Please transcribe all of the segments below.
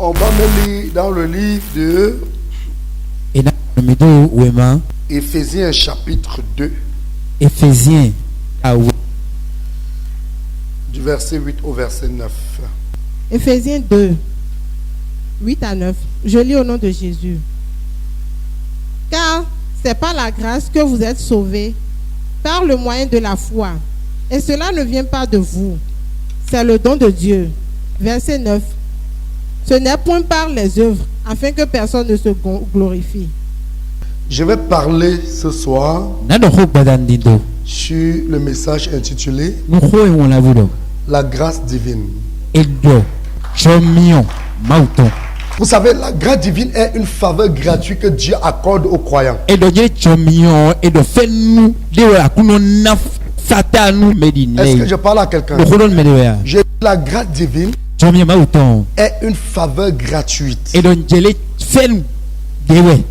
On va me lire dans le livre de Éphésiens chapitre 2. Éphésiens du verset 8 au verset 9. Éphésiens 2, 8 à 9. Je lis au nom de Jésus. Car c'est par la grâce que vous êtes sauvés, par le moyen de la foi. Et cela ne vient pas de vous. C'est le don de Dieu. Verset 9. Ce n'est point par les œuvres, afin que personne ne se glorifie. Je vais parler ce soir sur le message intitulé La grâce divine. Vous savez, la grâce divine est une faveur gratuite que Dieu accorde aux croyants. Est-ce que je parle à quelqu'un? La grâce divine est une faveur gratuite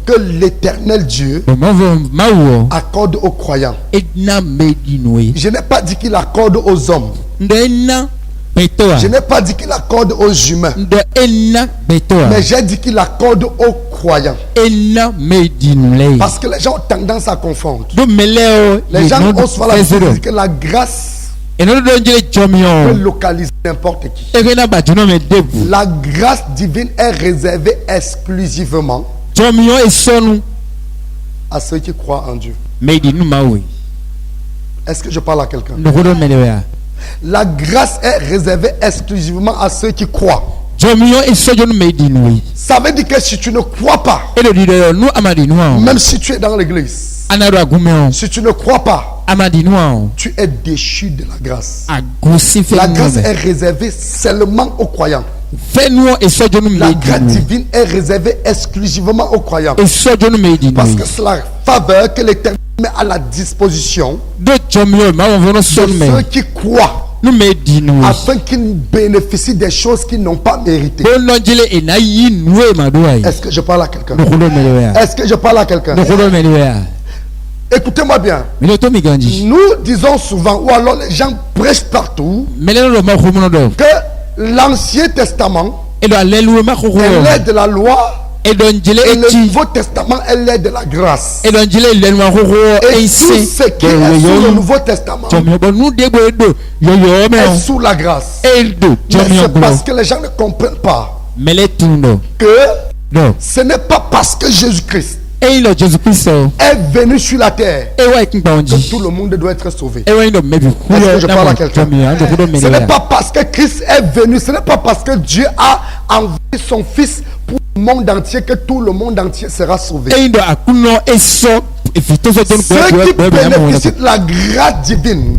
que l'Éternel Dieu accorde aux croyants. Je n'ai pas dit qu'il accorde aux hommes. Je n'ai pas dit qu'il accorde aux humains. Mais j'ai dit qu'il accorde aux croyants. Parce que les gens ont tendance à confondre. Les gens osent faire la dire que la grâce peut localiser n'importe qui. La grâce divine est réservée exclusivement à ceux qui croient en Dieu. Est-ce que je parle à quelqu'un? La grâce est réservée exclusivement à ceux qui croient. Ça veut dire que si tu ne crois pas, même si tu es dans l'église, si tu ne crois pas, tu es déchu de la grâce. La grâce est réservée seulement aux croyants. La grâce divine est réservée exclusivement aux croyants. Parce que c'est la faveur que l'Éternel met à la disposition de ceux qui croient, afin qu'ils bénéficient des choses qu'ils n'ont pas méritées. Est-ce que je parle à quelqu'un? Est-ce que je parle à quelqu'un? Écoutez-moi bien. Nous disons souvent, ou alors les gens prêchent partout, que l'Ancien Testament est l'aide de la loi, et le Nouveau Testament est l'aide de la grâce. Et tout ce qui est sous le Nouveau Testament est sous la grâce. Mais c'est parce que les gens ne comprennent pas que ce n'est pas parce que Jésus-Christ est venu sur la terre que tout le monde doit être sauvé. Est-ce que je parle à quelqu'un? Ce n'est pas parce que Christ est venu, ce n'est pas parce que Dieu a envoyé son Fils pour le monde entier que tout le monde entier sera sauvé. Ceux qui bénéficient de la grâce divine,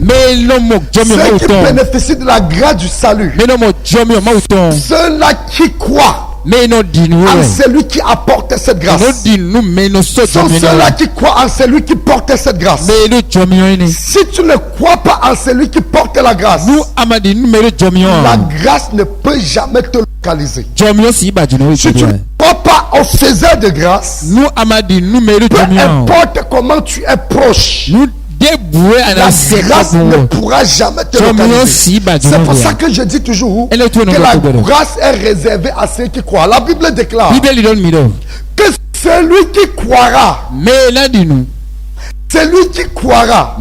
ceux qui bénéficient de la grâce du salut, ceux-là qui croient en celui qui apporte cette grâce, sont ceux-là qui croient en celui qui porte cette grâce. Si tu ne crois pas en celui qui porte la grâce, la grâce ne peut jamais te localiser. Si tu ne crois pas au faiseur de grâce, peu importe comment tu es proche, la grâce ne pourra jamais te localiser. C'est pour ça que je dis toujours que la grâce est réservée à ceux qui croient. La Bible déclare que celui qui croira, celui qui croira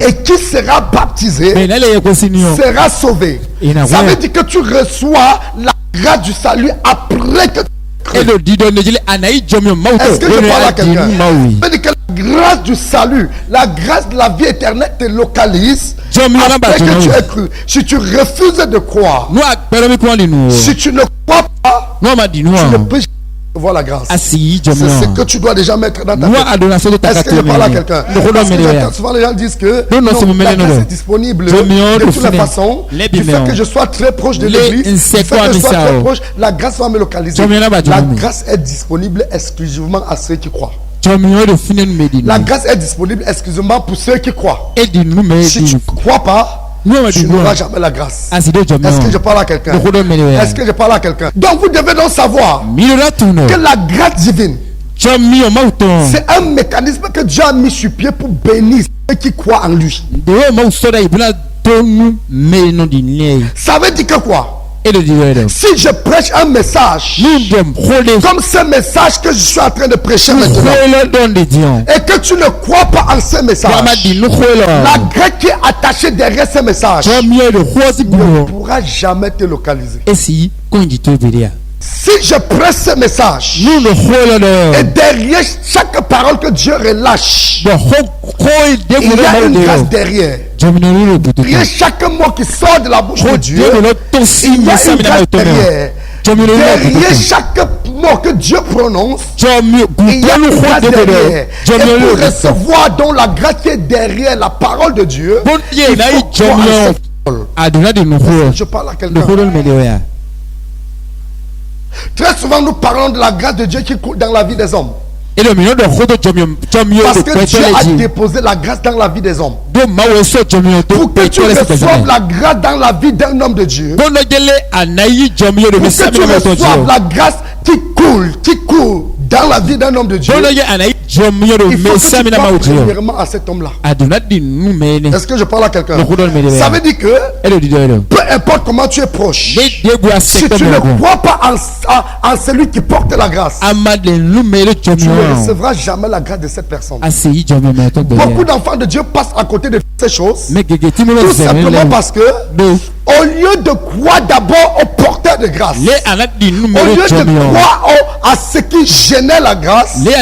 et qui sera baptisé sera sauvé. Ça veut dire que tu reçois la grâce du salut après que est-ce que je parle à quelqu'un? Ça veut dire que la grâce du salut, la grâce de la vie éternelle te localise après que tu aies cru. Si tu refuses de croire, si tu ne crois pas, tu ne peux jamais voir la grâce. C'est ce que tu dois déjà mettre dans ta tête. Est-ce que je parle à quelqu'un? Parce que souvent les gens disent que non, la grâce est disponible de toutes les façons. Du fait que je sois très proche de l'église, du fait que je sois très proche, la grâce va me localiser. La grâce est disponible exclusivement à ceux qui croient. La grâce est disponible exclusivement pour ceux qui croient. Si tu ne crois pas, tu n'auras jamais la grâce. Est-ce que je parle à quelqu'un? Est-ce que je parle à quelqu'un? Donc vous devez donc savoir que la grâce divine, c'est un mécanisme que Dieu a mis sur pied pour bénir ceux qui croient en lui. Ça veut dire que quoi? Si je prêche un message comme ce message que je suis en train de prêcher maintenant, et que tu ne crois pas en ce message, la grâce qui est attachée derrière ce message ne pourra jamais te localiser. Si je prêche ce message et derrière chaque parole que Dieu relâche, il y a une grâce derrière. Derrière chaque mot qui sort de la bouche de Dieu, il y a une grâce derrière. Derrière chaque mot que Dieu prononce, il y a une grâce derrière. Et pour recevoir donc la grâce qui est derrière la parole de Dieu, il faut croire en cette parole. Je parle à quelqu'un. Très souvent nous parlons de la grâce de Dieu qui coule dans la vie des hommes. Parce que Dieu a déposé la grâce dans la vie des hommes. Pour que tu reçoives la grâce dans la vie d'un homme de Dieu, pour que tu reçoives la grâce qui coule dans la vie d'un homme de Dieu, il faut que tu parles premièrement à cet homme-là. Est-ce que je parle à quelqu'un? Ça veut dire que peu importe comment tu es proche, si tu ne crois pas en celui qui porte la grâce, tu ne recevras jamais la grâce de cette personne. Beaucoup d'enfants de Dieu passent à côté de ces choses, tout simplement parce que au lieu de croire d'abord au porteur de grâce, au lieu de croire à ce qui gênait la grâce, ils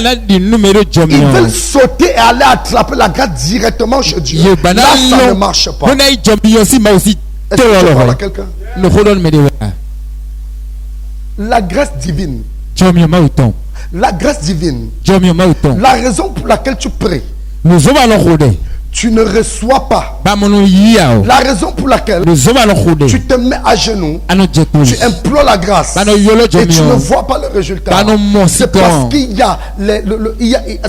veulent sauter et aller attraper la grâce directement chez Dieu. Là, ça ne marche pas. Est-ce que je parle à quelqu'un? La grâce divine. La grâce divine. La raison pour laquelle tu pries, tu ne reçois pas. La raison pour laquelle tu te mets à genoux, tu implores la grâce et tu ne vois pas le résultat.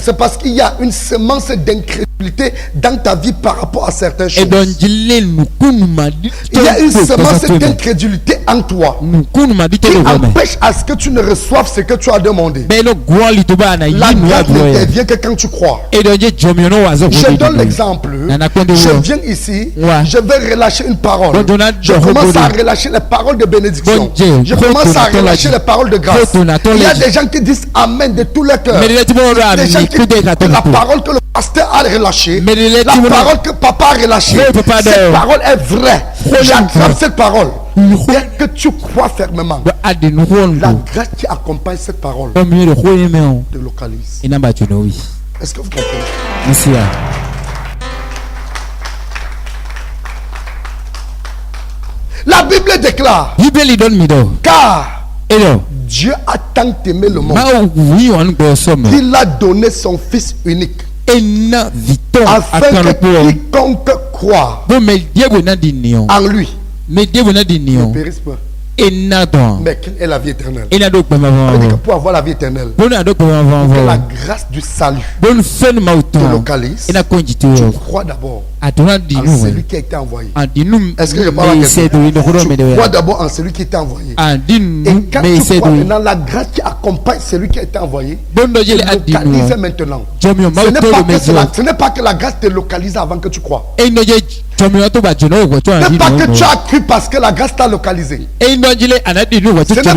C'est parce qu'il y a une semence d'incrédulité dans ta vie par rapport à certaines choses. Il y a une semence d'incrédulité en toi qui empêche à ce que tu ne reçoives ce que tu as demandé. La grâce ne t'invient que quand tu crois. Je donne l'exemple. Je viens ici, je vais relâcher une parole. Je commence à relâcher les paroles de bénédiction. Je commence à relâcher les paroles de grâce. Il y a des gens qui disent Amen de tout leur cœur. Il y a des gens qui disent la parole que le pasteur a relâchée, la parole que papa a relâchée, cette parole est vraie. J'attrape cette parole. Dès que tu crois fermement, la grâce qui accompagne cette parole te localise. Est-ce que vous comprenez? La Bible déclare, car Dieu a tant aimé le monde qu'il a donné son Fils unique, afin que quiconque croit en lui ne périsse pas, mais qu'il ait la vie éternelle. Pour avoir la vie éternelle, pour que la grâce du salut te localise, tu crois d'abord en celui qui a été envoyé. Est-ce que je parle à quelqu'un? Tu crois d'abord en celui qui a été envoyé. Et quand tu crois maintenant la grâce qui accompagne celui qui a été envoyé, te localise maintenant. Ce n'est pas que la grâce te localise avant que tu crois. Ce n'est pas que tu as cru parce que la grâce t'a localisé. Ce n'est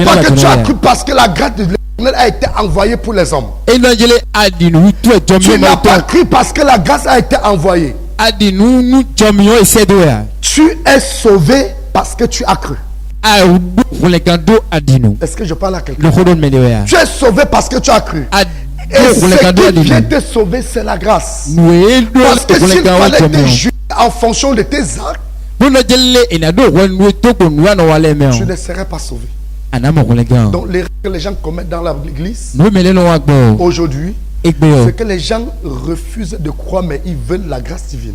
pas que tu as cru parce que la grâce de l'Éternel a été envoyée pour les hommes. Tu n'as pas cru parce que la grâce a été envoyée. Tu es sauvé parce que tu as cru. Est-ce que je parle à quelqu'un? Tu es sauvé parce que tu as cru. Et ce qui vient te sauver, c'est la grâce. Parce que s'il fallait te juger en fonction de tes actes, tu ne serais pas sauvé. Donc les règles que les gens commettent dans l'église aujourd'hui, c'est que les gens refusent de croire, mais ils veulent la grâce divine.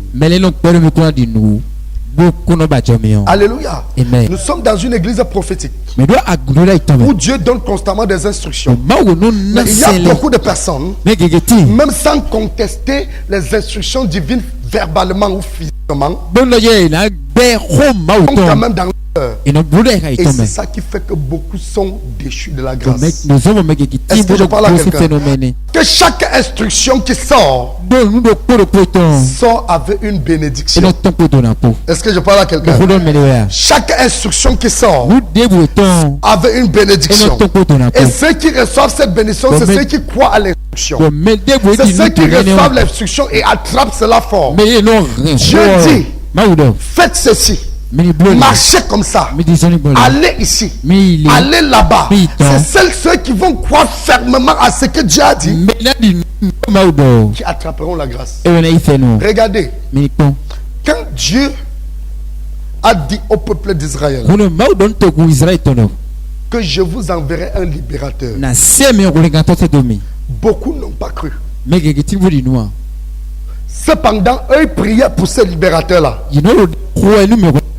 Alléluia. Nous sommes dans une église prophétique où Dieu donne constamment des instructions. Mais il y a beaucoup de personnes, même sans contester les instructions divines verbalement ou physiquement, sont quand même dans leur cœur. Et c'est ça qui fait que beaucoup sont déchus de la grâce. Est-ce que je parle à quelqu'un? Que chaque instruction qui sort avec une bénédiction. Est-ce que je parle à quelqu'un? Chaque instruction qui sort avec une bénédiction. Et ceux qui reçoivent cette bénédiction, c'est ceux qui croient à l'instruction. C'est ceux qui reçoivent l'instruction et attrapent cela fort. Dieu dit, faites ceci. Marchez comme ça. Allez ici. Allez là-bas. C'est ceux qui vont croire fermement à ce que Dieu a dit qui attraperont la grâce. Regardez. Quand Dieu a dit au peuple d'Israël que je vous enverrai un libérateur, beaucoup n'ont pas cru. Cependant, eux priaient pour ce libérateur-là.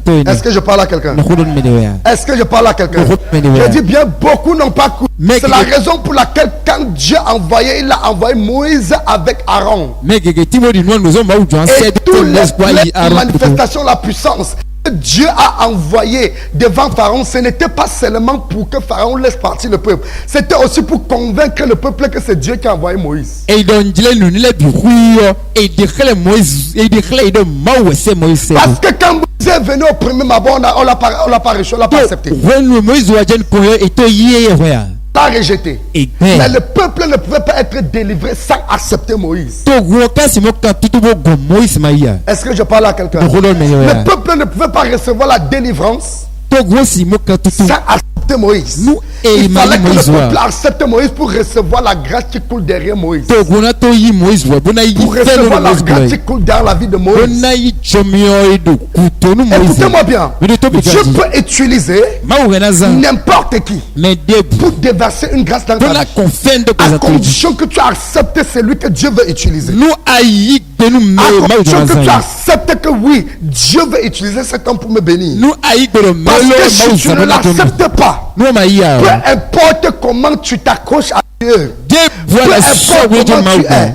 Est-ce que je parle à quelqu'un? Est-ce que je parle à quelqu'un? Je dis bien, beaucoup n'ont pas cru. C'est la raison pour laquelle quand Dieu a envoyé, il a envoyé Moïse avec Aaron. Et toutes les manifestations, la puissance que Dieu a envoyé devant Pharaon, ce n'était pas seulement pour que Pharaon laisse partir le peuple. C'était aussi pour convaincre le peuple que c'est Dieu qui a envoyé Moïse. Parce que quand Moïse est venu au premier abord, on l'a pas reçu, on l'a pas accepté. L'a rejeté. Mais le peuple ne pouvait pas être délivré sans accepter Moïse. Est-ce que je parle à quelqu'un? Le peuple ne pouvait pas recevoir la délivrance sans accepter Moïse. Il fallait que le peuple accepte Moïse pour recevoir la grâce qui coule derrière Moïse. Pour recevoir la grâce qui coule derrière la vie de Moïse. Écoutez-moi bien. Dieu peut utiliser n'importe qui pour déverser une grâce dans ta vie, à condition que tu acceptes celui que Dieu veut utiliser. À condition que tu acceptes que oui, Dieu veut utiliser cet homme pour me bénir. Parce que si tu ne l'acceptes pas, peu importe comment tu t'accroches à Dieu, peu importe comment tu es,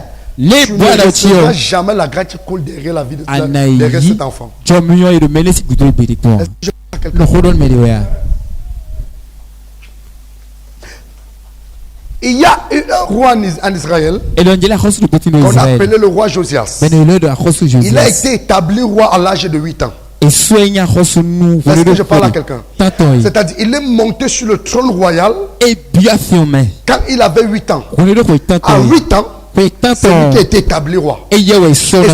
tu ne recevras jamais la grâce qui coule derrière la vie de derrière cet enfant. Il y a un roi en Israël qu'on appelait le roi Josias. Il a été établi roi à l'âge de 8 ans. Est-ce que je parle à quelqu'un? C'est-à-dire, il est monté sur le trône royal quand il avait 8 ans. À 8 ans, c'est lui qui a été établi roi. Et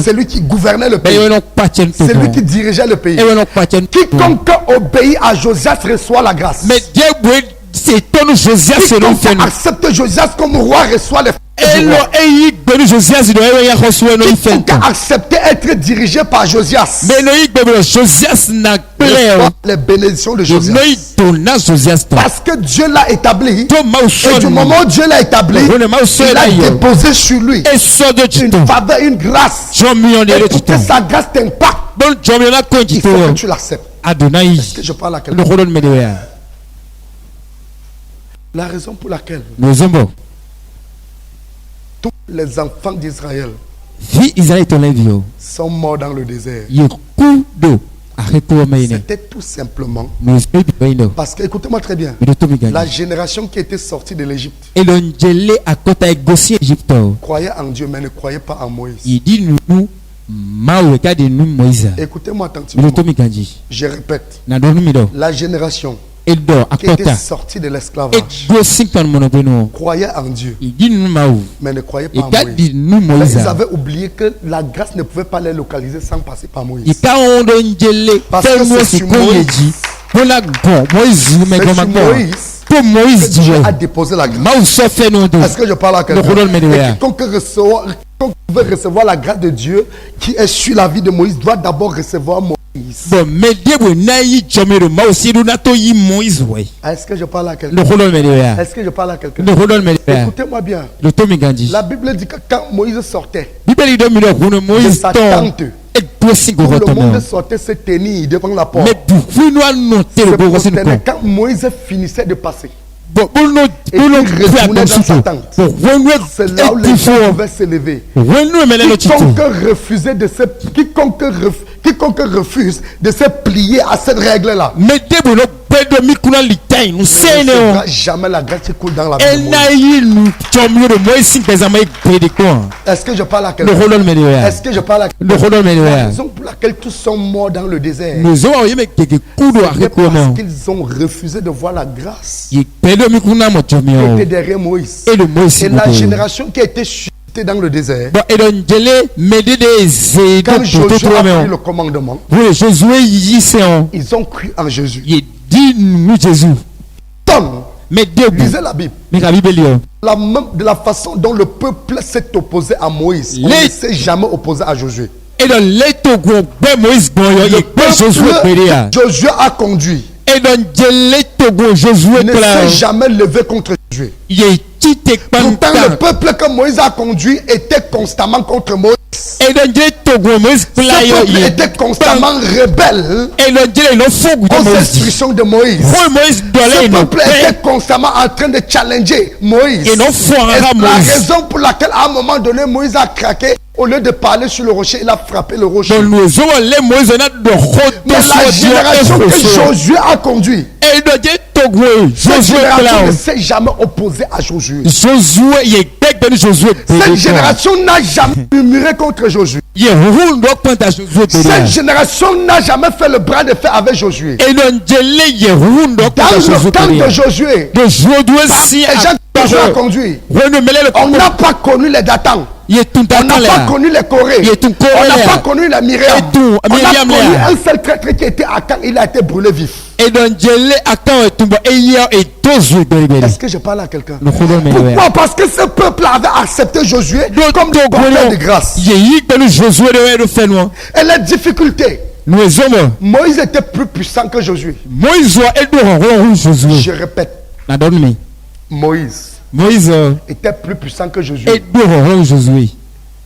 c'est lui qui gouvernait le pays. C'est lui qui dirigeait le pays. Quiconque obéit à Josias reçoit la grâce. Quiconque accepte Josias comme roi reçoit les quiconque accepter être dirigé par Josias les bénédictions de Josias. Parce que Dieu l'a établi. Et du moment où Dieu l'a établi, il a déposé sur lui une faveur, une grâce. Et pour que sa grâce t'impacte, il faut que tu l'acceptes. Est-ce que je parle à quelqu'un? La raison pour laquelle tous les enfants d'Israël sont morts dans le désert, c'était tout simplement parce que, écoutez-moi très bien, la génération qui était sortie de l'Égypte croyait en Dieu mais ne croyait pas en Moïse. Écoutez-moi attentivement. Je répète, la génération qui était sorti de l'esclavage croyait en Dieu mais ne croyait pas en Moïse. Ils avaient oublié que la grâce ne pouvait pas les localiser sans passer par Moïse. Parce que c'est sur Moïse que Dieu a déposé la grâce. Est-ce que je parle à quelqu'un? Quiconque veut recevoir la grâce de Dieu qui est sur la vie de Moïse doit d'abord recevoir Moïse. Est-ce que je parle à quelqu'un? Est-ce que je parle à quelqu'un? Écoutez-moi bien. La Bible dit que quand Moïse sortait de sa tente, tout le monde sortait se tenir devant la porte. Quand Moïse finissait de passer, Et il retournait dans sa tente. C'est là où les gens pouvaient s'élever. Quiconque refuse de se plier à cette règle-là ne recevra jamais la grâce qui coule dans la vie de Moïse. Est-ce que je parle à quelqu'un? Est-ce que je parle à quelqu'un? La raison pour laquelle tous sont morts dans le désert, c'est parce qu'ils ont refusé de voir la grâce qui était derrière Moïse. Et la génération qui a été dans le désert, quand Josué a pris le commandement, ils ont cru en Jésus. Lisez la Bible. De la façon dont le peuple s'est opposé à Moïse, on ne s'est jamais opposé à Josué. Josué a conduit ne s'est jamais levé contre Josué. Pourtant, le peuple que Moïse a conduit était constamment contre Moïse. Ce peuple était constamment rebelle aux instructions de Moïse. Ce peuple était constamment en train de challenger Moïse. Et la raison pour laquelle à un moment donné Moïse a craqué, au lieu de parler sur le rocher, il a frappé le rocher. Dans la génération que Josué a conduit, cette génération ne s'est jamais opposée à Josué. Cette génération n'a jamais murmuré contre Josué. Cette génération n'a jamais fait le bras de fer avec Josué. Dans le temps de Josué, les gens que Josué a conduit, on n'a pas connu les Datans. On n'a pas connu les Corées. On n'a pas connu la Myriam. On a connu un seul traître qui était à Can. Il a été brûlé vif. Est-ce que je parle à quelqu'un? Pourquoi? Parce que ce peuple avait accepté Josué comme des porteurs de grâce. Et les difficultés, Moïse était plus puissant que Josué. Je répète, Moïse était plus puissant que Josué.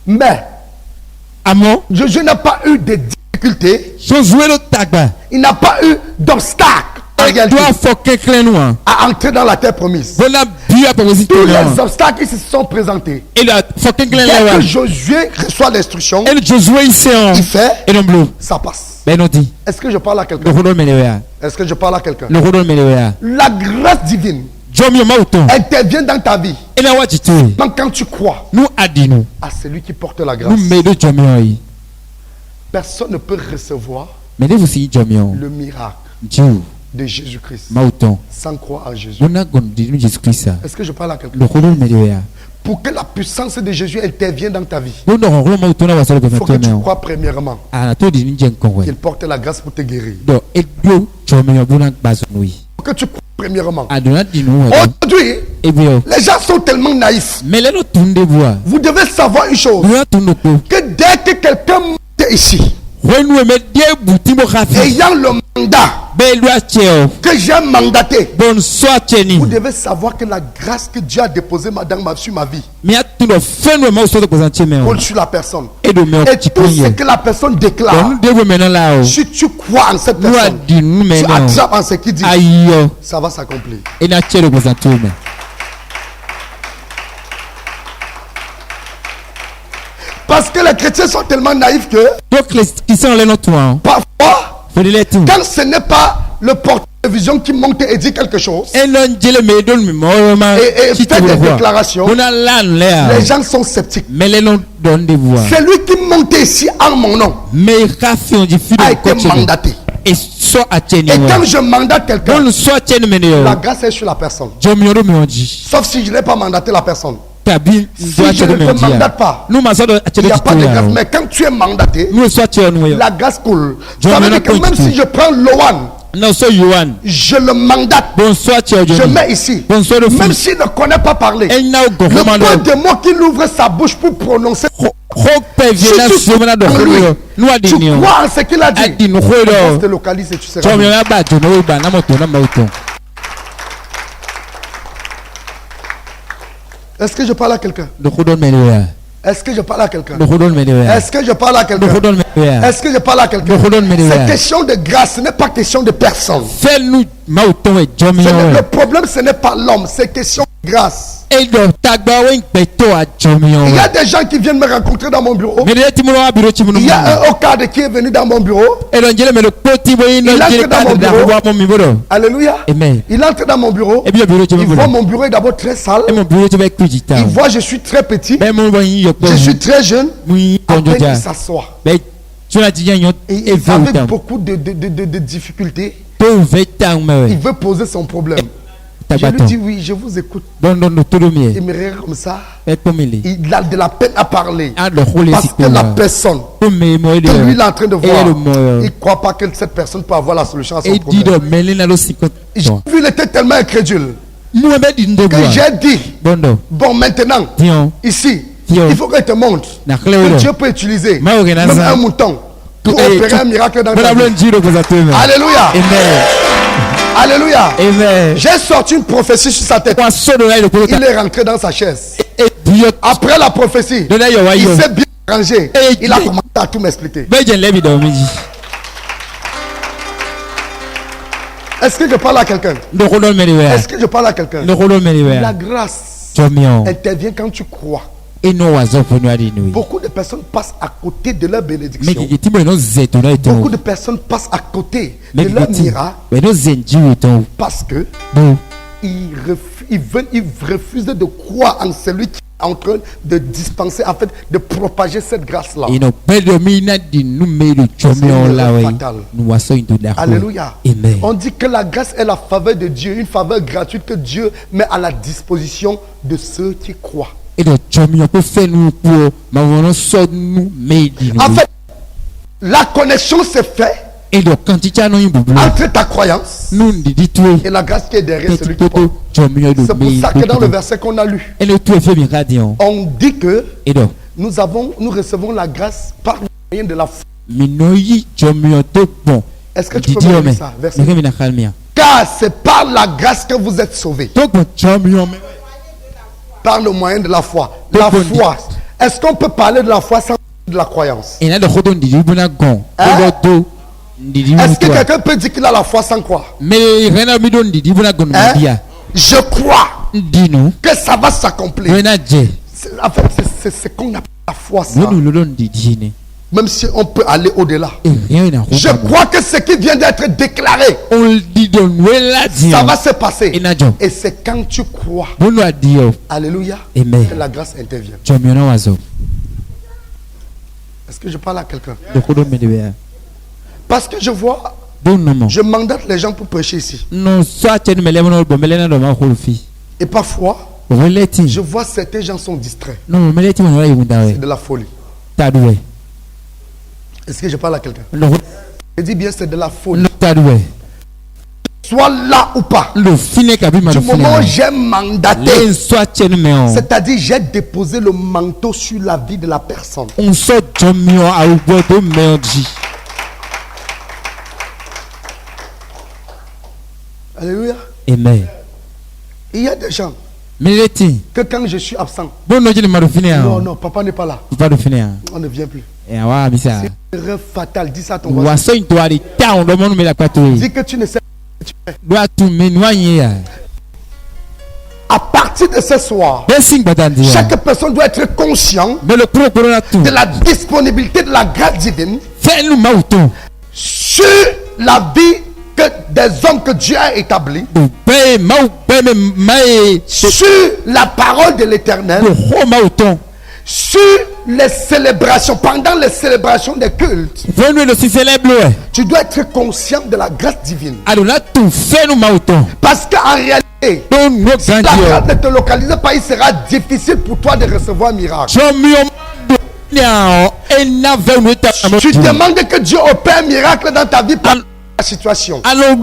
Mais Josué n'a pas eu de difficultés. Il n'a pas eu d'obstacle à entrer dans la terre promise. Tous les obstacles qui se sont présentés, dès que Josué reçoit l'instruction, il fait, ça passe. Est-ce que je parle à quelqu'un? Est-ce que je parle à quelqu'un? La grâce divine intervient dans ta vie quand tu crois à celui qui porte la grâce. Personne ne peut recevoir le miracle de Jésus-Christ sans croire à Jésus. Est-ce que je parle à quelqu'un? Pour que la puissance de Jésus intervienne dans ta vie, il faut que tu crois premièrement qu'il porte la grâce pour te guérir. Il faut que tu crois premièrement. Aujourd'hui, les gens sont tellement naïfs. Vous devez savoir une chose, que dès que quelqu'un monte ici, ayant le mandat que j'ai mandaté, vous devez savoir que la grâce que Dieu a déposée sur ma vie coule sur la personne. Et tout ce que la personne déclare, si tu crois en cette personne, tu attrapes en ce qu'il dit, ça va s'accomplir. Parce que les chrétiens sont tellement naïfs que parfois, quand ce n'est pas le porteur de vision qui monte et dit quelque chose et fait des déclarations, les gens sont sceptiques. C'est lui qui monte ici en mon nom a été mandaté. Et quand je mandate quelqu'un, la grâce est sur la personne. Sauf si je n'ai pas mandaté la personne. Si je ne te mandate pas, il n'y a pas de grâce. Mais quand tu es mandaté, la grâce coule. Ça veut dire que même si je prends Loan, je le mandate, je mets ici, même s'il ne connaît pas parler, le peu de mots qu'il ouvre sa bouche pour prononcer, si tu crois en ce qu'il a dit, tu te localises et tu seras. Est-ce que je parle à quelqu'un? Est-ce que je parle à quelqu'un? Est-ce que je parle à quelqu'un? Est-ce que je parle à quelqu'un? Cette question de grâce, ce n'est pas question de personne. Le problème, ce n'est pas l'homme, c'est question de grâce. Il y a des gens qui viennent me rencontrer dans mon bureau. Il y a un cadre qui est venu dans mon bureau. Il entre dans mon bureau. Alléluia. Il entre dans mon bureau. Il voit mon bureau est d'abord très sale. Il voit que je suis très petit. Je suis très jeune. Après, il s'assoit. Et il avait beaucoup de difficultés. Il veut poser son problème. Je lui dis oui, je vous écoute. Il me regarde comme ça. Il a de la peine à parler. Parce que la personne que lui il est en train de voir, il ne croit pas que cette personne peut avoir la solution à son problème. J'ai vu, il était tellement incrédule que j'ai dit, bon maintenant, ici, il faut que te montre que Dieu peut utiliser même un mouton pour opérer un miracle dans ta vie. Alléluia. Alléluia. J'ai sorti une prophétie sur sa tête. Il est rentré dans sa chaise. Après la prophétie, il s'est bien rangé. Il a commencé à tout m'expliquer. Est-ce que je parle à quelqu'un? Est-ce que je parle à quelqu'un? La grâce intervient quand tu crois. Beaucoup de personnes passent à côté de leur bénédiction. Beaucoup de personnes passent à côté de leur miracle parce que ils refusent de croire en celui qui est en train de dispenser, en fait, de propager cette grâce-là. Alléluia. On dit que la grâce est la faveur de Dieu, une faveur gratuite que Dieu met à la disposition de ceux qui croient. En fait, la connexion se fait entre ta croyance et la grâce qui est derrière celui qui croit. C'est pour ça que dans le verset qu'on a lu, on dit que nous recevons la grâce par le moyen de la foi. Est-ce que tu peux me dire ça? Verset. Car c'est par la grâce que vous êtes sauvés. Par le moyen de la foi. La foi. Est-ce qu'on peut parler de la foi sans de la croyance? Est-ce que quelqu'un peut dire qu'il a la foi sans croire? Je crois que ça va s'accomplir. En fait, c'est ce qu'on appelle la foi. Ça. Même si on peut aller au-delà. Je crois que ce qui vient d'être déclaré, ça va se passer. Et c'est quand tu crois, alléluia, que la grâce intervient. Est-ce que je parle à quelqu'un? Parce que je vois, je mandate les gens pour prêcher ici. Et parfois, je vois certains gens sont distraits. C'est de la folie. Est-ce que je parle à quelqu'un? Je dis bien, c'est de la folie. Soit là ou pas. Du moment où j'ai mandaté, c'est-à-dire j'ai déposé le manteau sur la vie de la personne. Alléluia. Amen. Il y a des gens que quand je suis absent, non, papa n'est pas là. On ne vient plus. C'est une erreur fatale. Dis ça à ton voisin. Dis que tu ne sais pas ce que tu fais. À partir de ce soir, chaque personne doit être conscient de la disponibilité de la grâce divine sur la vie des hommes que Dieu a établis, sur la parole de l'Éternel, sur les célébrations, pendant les célébrations des cultes. Tu dois être conscient de la grâce divine. Parce qu'en réalité, si la grâce ne te localise pas, il sera difficile pour toi de recevoir un miracle. Tu demandes que Dieu opère un miracle dans ta vie par la situation. Le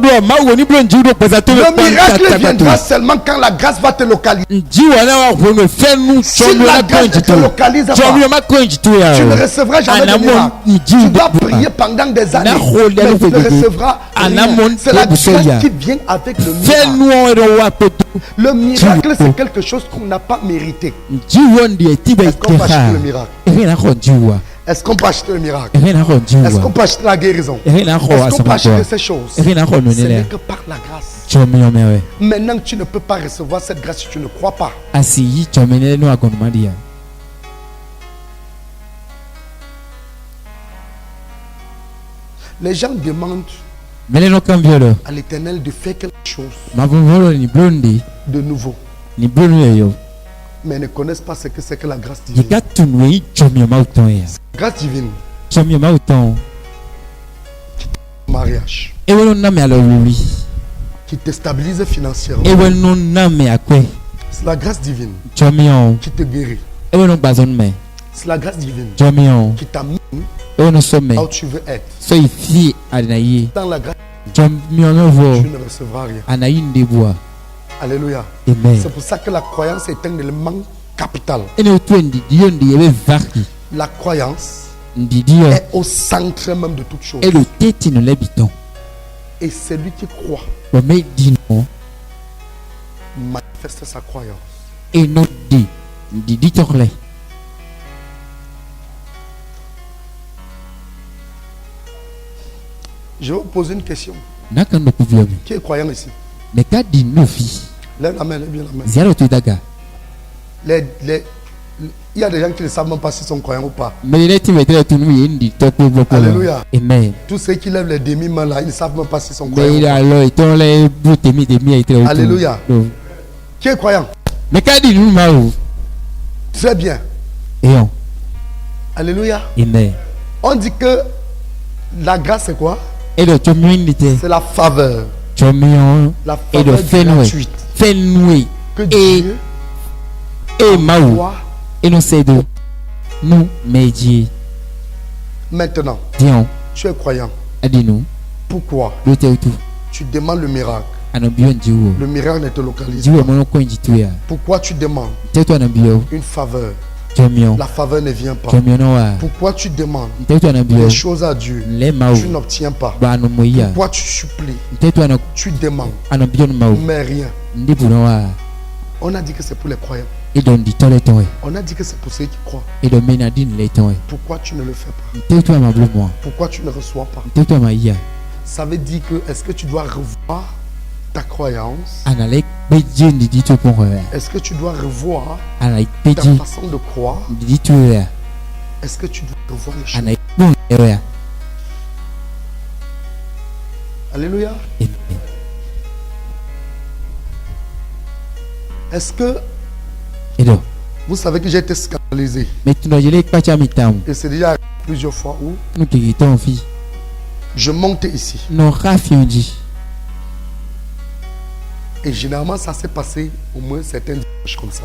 miracle viendra seulement quand la grâce va te localiser. Si la grâce ne te localise pas, tu ne recevras jamais de miracle. Tu dois prier pendant des années, mais tu ne recevras rien. C'est la grâce qui vient avec le miracle. Le miracle, c'est quelque chose qu'on n'a pas mérité. Est-ce qu'on va acheter le miracle? Est-ce qu'on peut acheter le miracle? Est-ce qu'on peut acheter la guérison? Est-ce qu'on peut acheter ces choses? Ce n'est que par la grâce. Maintenant, tu ne peux pas recevoir cette grâce si tu ne crois pas. Les gens demandent à l'Éternel de faire quelque chose de nouveau, mais ne connaissent pas ce que c'est que la grâce divine. Grâce divine. Mariage. Qui te stabilise financièrement. C'est la grâce divine qui te guérit. C'est la grâce divine qui t'amène là où tu veux être. Dans la grâce divine, tu ne recevras rien. Alléluia. C'est pour ça que la croyance est un élément capital. La croyance est au centre même de toute chose. Et celui qui croit manifeste sa croyance. Je vais vous poser une question. Qui est croyant ici? Lève la main, lève bien la main. Il y a des gens qui ne savent même pas s'ils sont croyants ou pas. Alléluia. Amen. Tous ceux qui lèvent les demi-mains là, ils ne savent même pas s'ils sont croyants. Alléluia. Qui est croyant? Très bien. Alléluia. Amen. On dit que la grâce c'est quoi? C'est la faveur. La faveur gratuite que Dieu envoie. Maintenant, tu es croyant. Pourquoi tu demandes le miracle? Le miracle ne te localise pas. Pourquoi tu demandes une faveur? La faveur ne vient pas. Pourquoi tu demandes des choses à Dieu? Tu n'obtiens pas. Pourquoi tu supplies? Tu demandes, mais rien. On a dit que c'est pour les croyants. On a dit que c'est pour ceux qui croient. Pourquoi tu ne le fais pas? Pourquoi tu ne reçois pas? Ça veut dire que est-ce que tu dois revoir ta croyance? Est-ce que tu dois revoir ta façon de croire? Est-ce que tu dois revoir les choses? Alléluia. Est-ce que vous savez que j'ai été scandalisé? Et c'est déjà plusieurs fois où je montais ici. Et généralement, ça s'est passé au moins certains dimanches comme ça.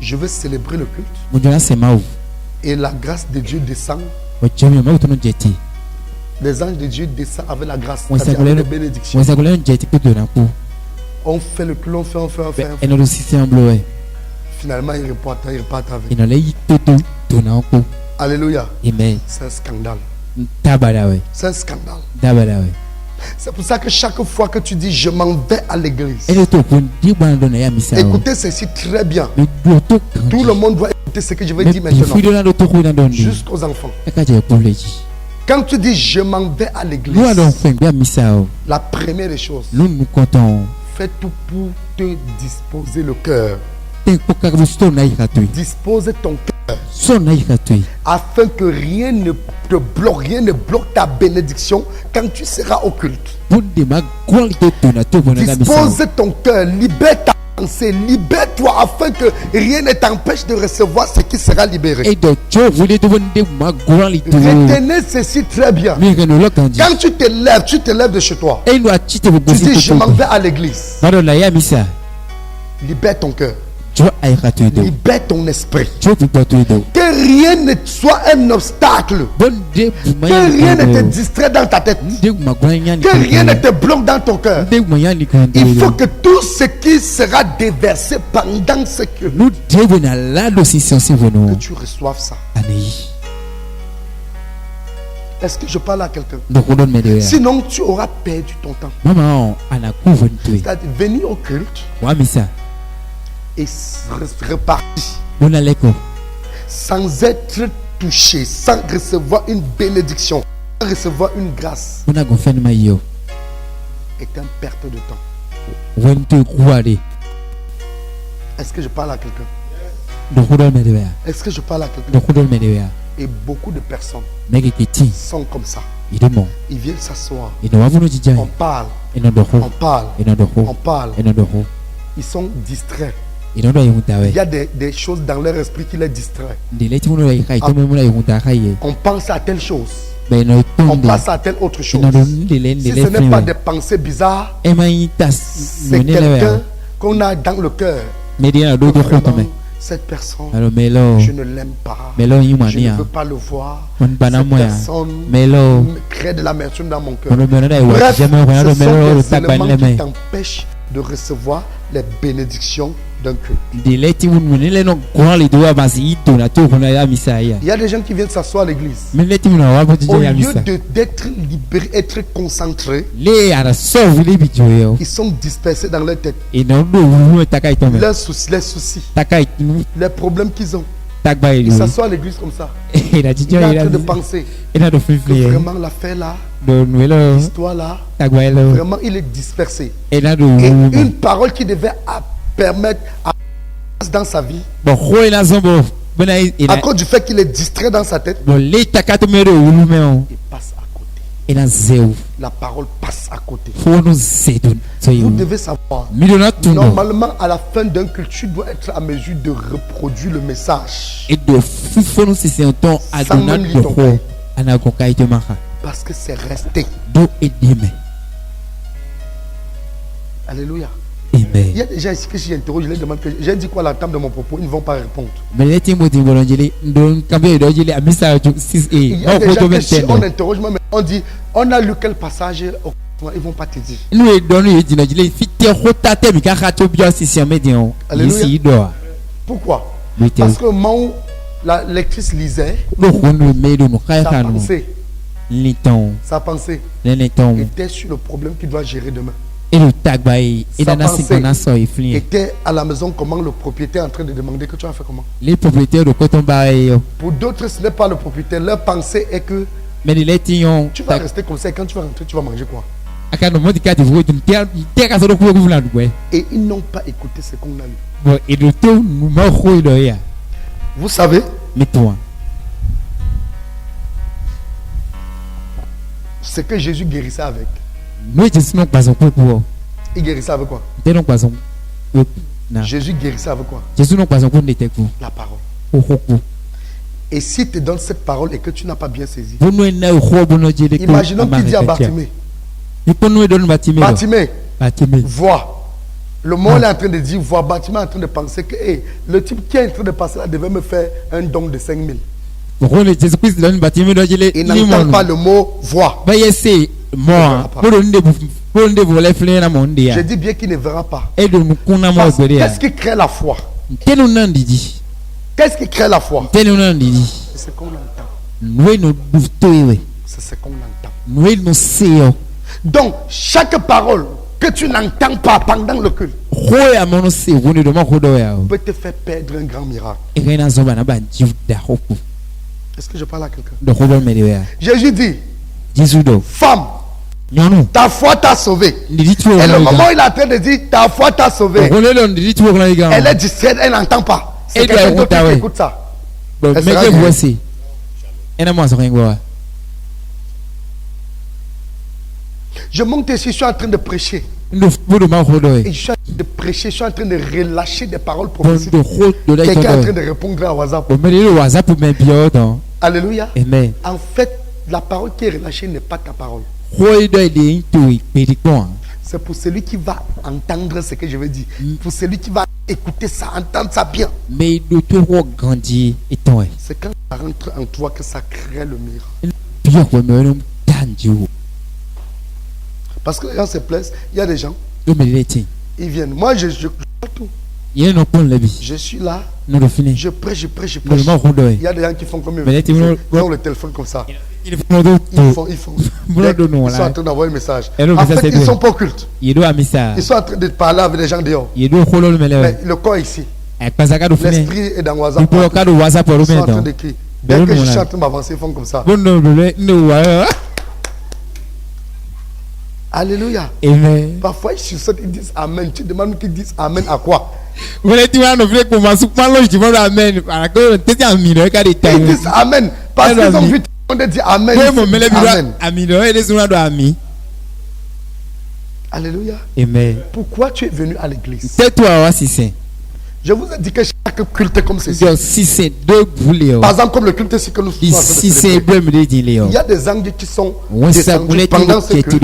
Je veux célébrer le culte. Et la grâce de Dieu descend. Les anges de Dieu descendent avec la grâce, c'est-à-dire avec les bénédictions. On fait le culte, on fait. Finalement, ils repartent avec. Alléluia. C'est un scandale. C'est un scandale. C'est pour ça que chaque fois que tu dis je m'en vais à l'église, écoutez ceci très bien. Tout le monde doit écouter ce que je vais dire maintenant, jusqu'aux enfants. Quand tu dis je m'en vais à l'église, la première des choses, fais tout pour te disposer le cœur. Dispose ton cœur afin que rien ne te bloque, rien ne bloque ta bénédiction quand tu seras au culte. Dispose ton cœur, libère ta pensée, libère-toi afin que rien ne t'empêche de recevoir ce qui sera libéré. Retenez ceci très bien. Quand tu te lèves de chez toi. Tu dis je m'en vais à l'église. Libère ton cœur. Libère ton esprit. Que rien ne soit un obstacle. Que rien ne te distrait dans ta tête. Que rien ne te bloque dans ton cœur. Il faut que tout ce qui sera déversé pendant ce que tu reçoives ça. Est-ce que je parle à quelqu'un? Sinon tu auras perdu ton temps. C'est-à-dire venir au culte et reparti. sans être touché, sans recevoir une bénédiction, sans recevoir une grâce, est une perte de temps. Est-ce que je parle à quelqu'un? Est-ce que je parle à quelqu'un? Et beaucoup de personnes sont comme ça. Ils viennent s'asseoir. On parle. On parle. Ils sont distraits. Il y a des choses dans leur esprit qui les distraient. On pense à telle chose. On passe à telle autre chose. Si ce n'est pas des pensées bizarres, c'est quelqu'un qu'on a dans le cœur. Vraiment, cette personne, je ne l'aime pas. Je ne veux pas le voir. Cette personne crée de l'amertume dans mon cœur. Bref, ce sont des éléments qui t'empêchent de recevoir les bénédictions d'un culte. Il y a des gens qui viennent s'asseoir à l'église. Au lieu d'être libérés, être concentrés, ils sont dispersés dans leur tête. Leurs soucis, les problèmes qu'ils ont. Ils s'assoient à l'église comme ça. Il est en train de penser que vraiment l'affaire là, l'histoire là, vraiment il est dispersé. Et une parole qui devait permettre à dans sa vie, à cause du fait qu'il est distrait dans sa tête, il passe à côté. La parole passe à côté. Vous devez savoir, normalement à la fin d'un culte, tu dois être à mesure de reproduire le message sans même lire ton cœur. Parce que c'est resté. Alléluia. Il y a des gens ici que si j'interroge, je les demande que j'ai dit quoi à la table de mon propos, ils ne vont pas répondre. Il y a des gens que si on interroge, on dit, on a lu quel passage, ils ne vont pas te dire. Alléluia. Pourquoi? Parce que le moment où la lectrice lisait, sa pensée était sur le problème qu'il doit gérer demain. Sa pensée était à la maison, comment le propriétaire est en train de demander que tu as fait comment. Pour d'autres, ce n'est pas le propriétaire. Leur pensée est que tu vas rester comme ça et quand tu vas rentrer, tu vas manger quoi. Et ils n'ont pas écouté ce qu'on a lu. Vous savez, ce que Jésus guérissait avec. Il guérissait avec quoi? Jésus guérissait avec quoi? La parole. Et si tu donnes cette parole et que tu n'as pas bien saisi, imaginons qu'il dit à Bartimée, vois. Le mot est en train de dire vois. Bartimée est en train de penser que le type qui est en train de passer là devait me faire un don de 5 000. Il n'entend pas le mot vois. Je dis bien qu'il ne verra pas. Qu'est-ce qui crée la foi? Qu'est-ce qui crée la foi? C'est ce qu'on entend. C'est ce qu'on entend. Donc, chaque parole que tu n'entends pas pendant le culte peut te faire perdre un grand miracle. Est-ce que je parle à quelqu'un? Jésus dit, femme, ta foi t'a sauvé. Et le moment où il est en train de dire ta foi t'a sauvé, elle est distraite, elle n'entend pas. C'est quelqu'un d'autre qui écoute ça. Je monte ici, je suis en train de prêcher. Et je suis en train de prêcher, je suis en train de relâcher des paroles prophétiques. Quelqu'un est en train de répondre à WhatsApp. Alléluia. Amen. En fait, la parole qui est relâchée n'est pas ta parole. C'est pour celui qui va entendre ce que je veux dire. Pour celui qui va écouter ça, entendre ça bien. C'est quand ça rentre en toi que ça crée le miracle. Parce que les gens se plaisent. Il y a des gens, ils viennent. Moi, je tout. Je suis là, je prêche. Il y a des gens qui font comme ils ont le téléphone comme ça. Ils sont en train d'envoyer un message. En fait, ils sont pas occultes. Ils sont en train de parler avec les gens dehors. Mais le corps est ici. L'esprit est dans WhatsApp. Ils sont en train d'écrire. Dès que je suis en train de m'avancer, ils font comme ça. Alléluia. Amen. Parfois, ils disent Amen. Tu demandes qu'ils disent Amen à quoi? Ils disent Amen. Parce qu'ils ont vu tout le monde dire Amen. Amen. Alléluia. Amen. Pourquoi tu es venu à l'église? Je vous ai dit que chaque culte est comme ceci. Par exemple, comme le culte ici que nous faisons. Il y a des anges qui sont descendus pendant ce culte.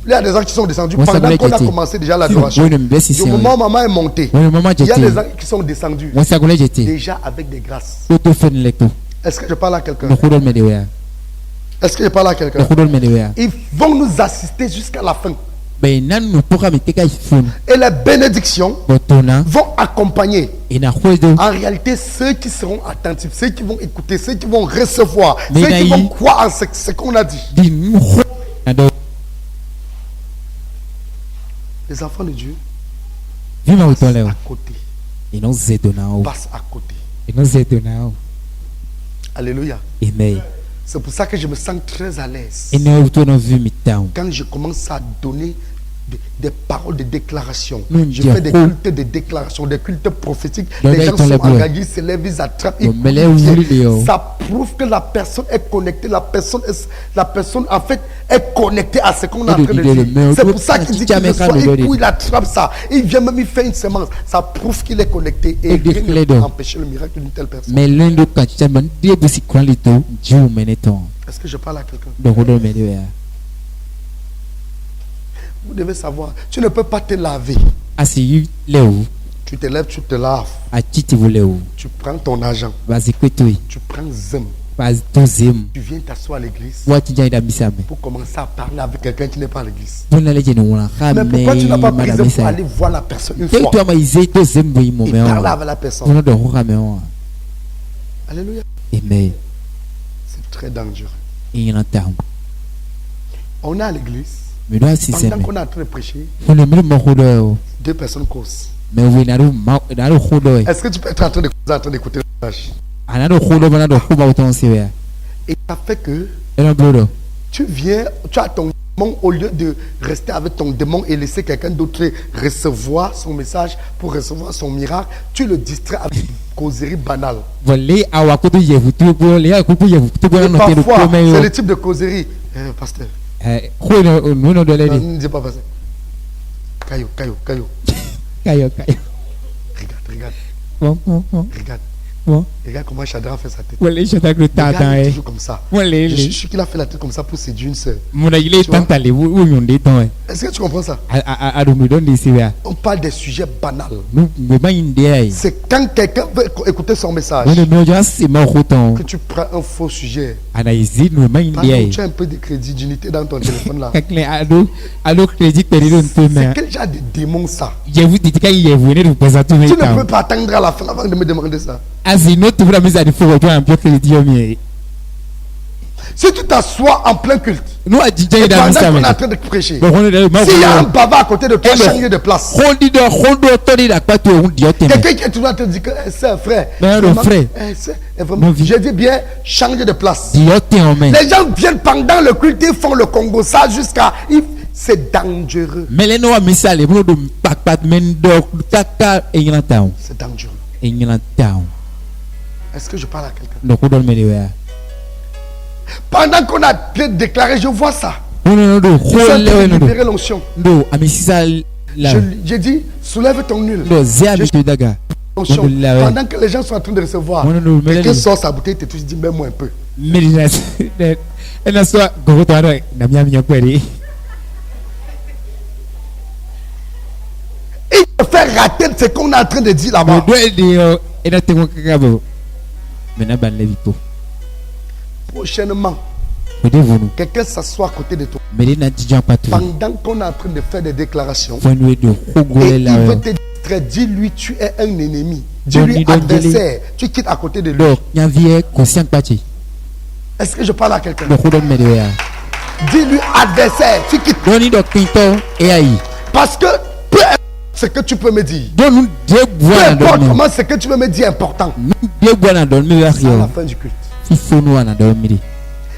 Il y a des anges qui sont descendus pendant qu'on a commencé déjà l'adoration. Du moment où maman est montée, il y a des anges qui sont descendus déjà avec des grâces. Est-ce que je parle à quelqu'un? Est-ce que je parle à quelqu'un? Ils vont nous assister jusqu'à la fin. Et les bénédictions vont accompagner en réalité ceux qui seront attentifs, ceux qui vont écouter, ceux qui vont recevoir, ceux qui vont croire en ce qu'on a dit. Les enfants de Dieu passent à côté. Passent à côté. Alléluia. C'est pour ça que je me sens très à l'aise quand je commence à donner des paroles de déclaration. Je fais des cultes de déclaration, des cultes prophétiques. Les gens sont engagés, ils se lèvent, ils attrapent, ils courent. Ça prouve que la personne est connectée. La personne en fait est connectée à ce qu'on est en train de dire. C'est pour ça qu'il dit qu'il reçoit et puis il attrape ça. Il vient même, il fait une semence. Ça prouve qu'il est connecté et rien ne peut empêcher le miracle d'une telle personne. Est-ce que je parle à quelqu'un? Vous devez savoir, tu ne peux pas te laver. Tu te lèves, tu te laves. Tu prends ton argent. Tu prends zem. Tu viens t'asseoir à l'église pour commencer à parler avec quelqu'un qui n'est pas à l'église. Mais pourquoi tu n'as pas pris zem pour aller voir la personne une fois et parler avec la personne? Alléluia. Amen. C'est très dangereux. On est à l'église. Pendant qu'on est en train de prêcher, deux personnes causent. Est-ce que tu peux être en train d'écouter le message? Et ça fait que tu viens, tu as ton démon, au lieu de rester avec ton démon et laisser quelqu'un d'autre recevoir son message pour recevoir son miracle, tu le distrais avec une causerie banale. Et parfois, c'est le type de causerie, pasteur. Ne dis pas pasteur. Caillou. Regarde. Regarde comment Chadra fait sa tête. Regarde toujours comme ça. Je suis sûr qu'il a fait la tête comme ça pour séduire une soeur. Est-ce que tu comprends ça? On parle des sujets banals. C'est quand quelqu'un veut écouter son message que tu prends un faux sujet. Tu as un peu de crédit d'unité dans ton téléphone là. C'est quel genre de démon ça? Tu ne peux pas attendre à la fin avant de me demander ça. Si tu t'assois en plein culte, pendant qu'on est en train de prêcher, s'il y a un bavard à côté de toi, change de place. Quelqu'un qui est toujours en train de dire que c'est un frère. Je dis bien, change de place. Les gens viennent pendant le culte, ils font le Congo, ça jusqu'à... C'est dangereux. C'est dangereux. Est-ce que je parle à quelqu'un? Pendant qu'on a déclaré, je vois ça. Libérer l'onction. J'ai dit, soulève ton nul. Pendant que les gens sont en train de recevoir, quelqu'un sort sa bouteille et tu te dis, mets-moi un peu. Il te fait rater ce qu'on est en train de dire là-bas. Prochainement, quelqu'un s'assoit à côté de toi pendant qu'on est en train de faire des déclations et il veut te distraire. Dis-lui, tu es un ennemi. Dis-lui adversaire. Tu quittes à côté de lui. Est-ce que je parle à quelqu'un? Dis-lui adversaire. Tu quittes. Parce que ce que tu peux me dire. Peu importe comment ce que tu veux me dire est important. C'est la fin du culte.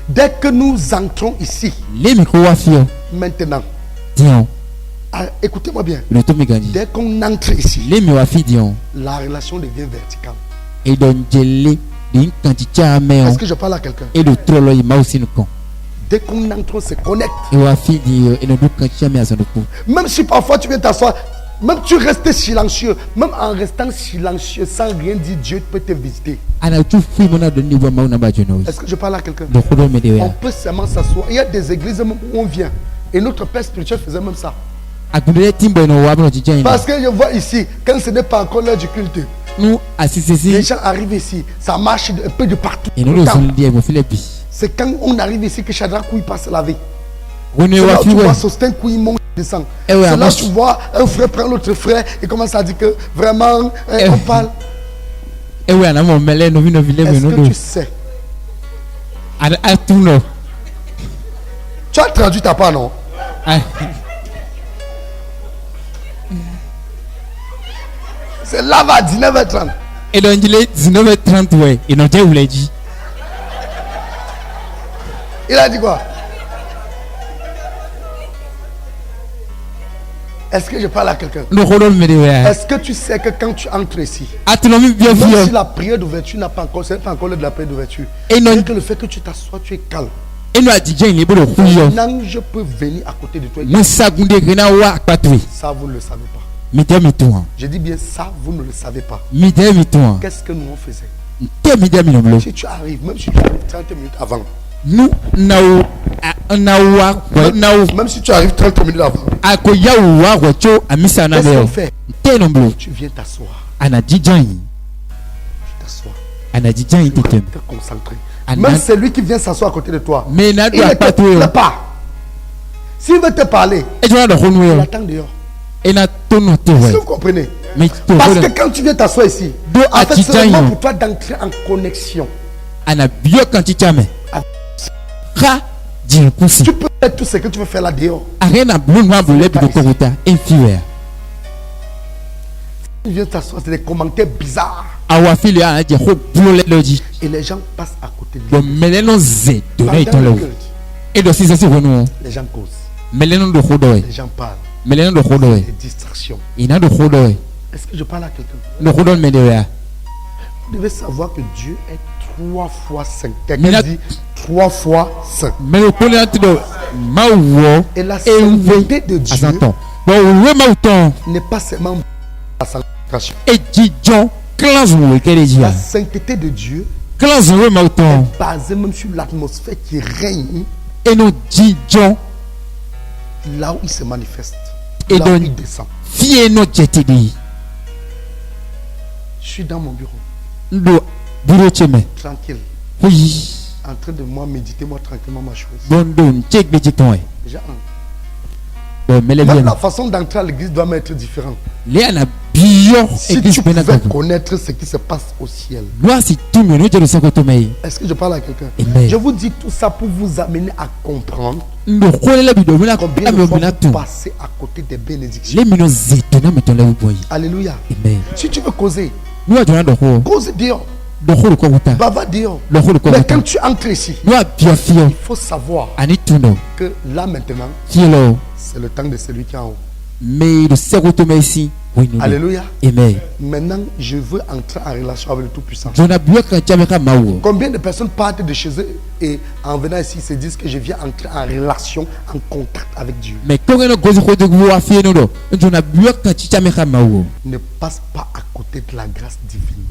Dès que nous entrons ici, maintenant, écoutez-moi bien. Dès qu'on entre ici, la relation devient verticale. Est-ce que je parle à quelqu'un? Dès qu'on entre, on se connecte. Même si parfois tu viens t'asseoir, même tu restes silencieux, même en restant silencieux sans rien dire, Dieu peut te visiter. Est-ce que je parle à quelqu'un? On peut seulement s'asseoir. Il y a des églises où on vient. Et notre père spirituel faisait même ça. Parce que je vois ici, quand ce n'est pas encore l'heure du culte, les gens arrivent ici, ça marche un peu de partout. C'est quand on arrive ici que Shadrach il passe la vie. C'est là où tu vois Sosthène qui monte et descend. C'est là où tu vois un frère prend l'autre frère et commence à dire que vraiment on parle. Est-ce que tu sais? Tu as traduit ta part, non? C'est là à 19h30. Et donc il est 19h30, ouais. Et non, Dieu vous l'a dit. Il a dit quoi? Est-ce que je parle à quelqu'un? Est-ce que tu sais que quand tu entres ici, même si la prière d'ouverture n'a pas encore, c'est pas encore l'heure de la prière d'ouverture, et que le fait que tu t'assois, tu es calme. Un ange peut venir à côté de toi. Ça, vous ne le savez pas. Je dis bien ça, vous ne le savez pas. Qu'est-ce que nous on faisait? Si tu arrives, même si tu arrives 30 minutes avant, même si tu arrives 30 minutes avant, qu'est-ce qu'on fait? Tu viens t'asseoir. Tu t'assois. Te concentrer. Même celui qui vient s'asseoir à côté de toi, il ne te parle pas. S'il veut te parler, il attend dehors. Est-ce que vous comprenez? Parce que quand tu viens t'asseoir ici, en fait, c'est vraiment pour toi d'entrer en connexion. Tu peux faire tout ce que tu veux faire là dehors. Tu viens t'asseoir, c'est des commentaires bizarres. Et les gens passent à côté de lui. Les gens causent. Les gens parlent. Des distractions. Est-ce que je parle à quelqu'un? Vous devez savoir que Dieu est 3 fois saint. Quelqu'un dit 3 fois saint. Et la sainteté de Dieu n'est pas seulement la sanctification. La sainteté de Dieu est basée même sur l'atmosphère qui règne là où il se manifeste, là où il descend. Je suis dans mon bureau, tranquille, en train de méditer moi tranquillement ma chose. Déjà, même la façon d'entrer à l'église doit être différente. Si tu pouvais connaître ce qui se passe au ciel. Est-ce que je parle à quelqu'un? Je vous dis tout ça pour vous amener à comprendre combien de fois vous passez à côté des bénédictions. Alléluia. Si tu veux causer, cause dehors. Bava dehors. Mais quand tu entres ici, il faut savoir que là maintenant, c'est le temps de celui qui est en haut. Alléluia. Maintenant, je veux entrer en relation avec le Tout-Puissant. Combien de personnes partent de chez eux et en venant ici se disent que je viens entrer en relation, en contact avec Dieu? Ne passe pas à côté de la grâce divine.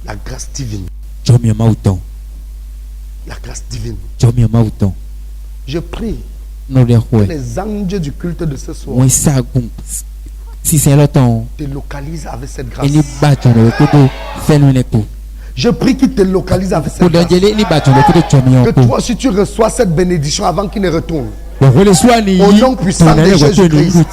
La grâce divine. La grâce divine. Je prie que les anges du culte de ce soir te localisent avec cette grâce. Je prie qu'il te localise avec cette grâce. Que toi, si tu reçois cette bénédiction avant qu'il ne retourne, au nom puissant de Jésus-Christ,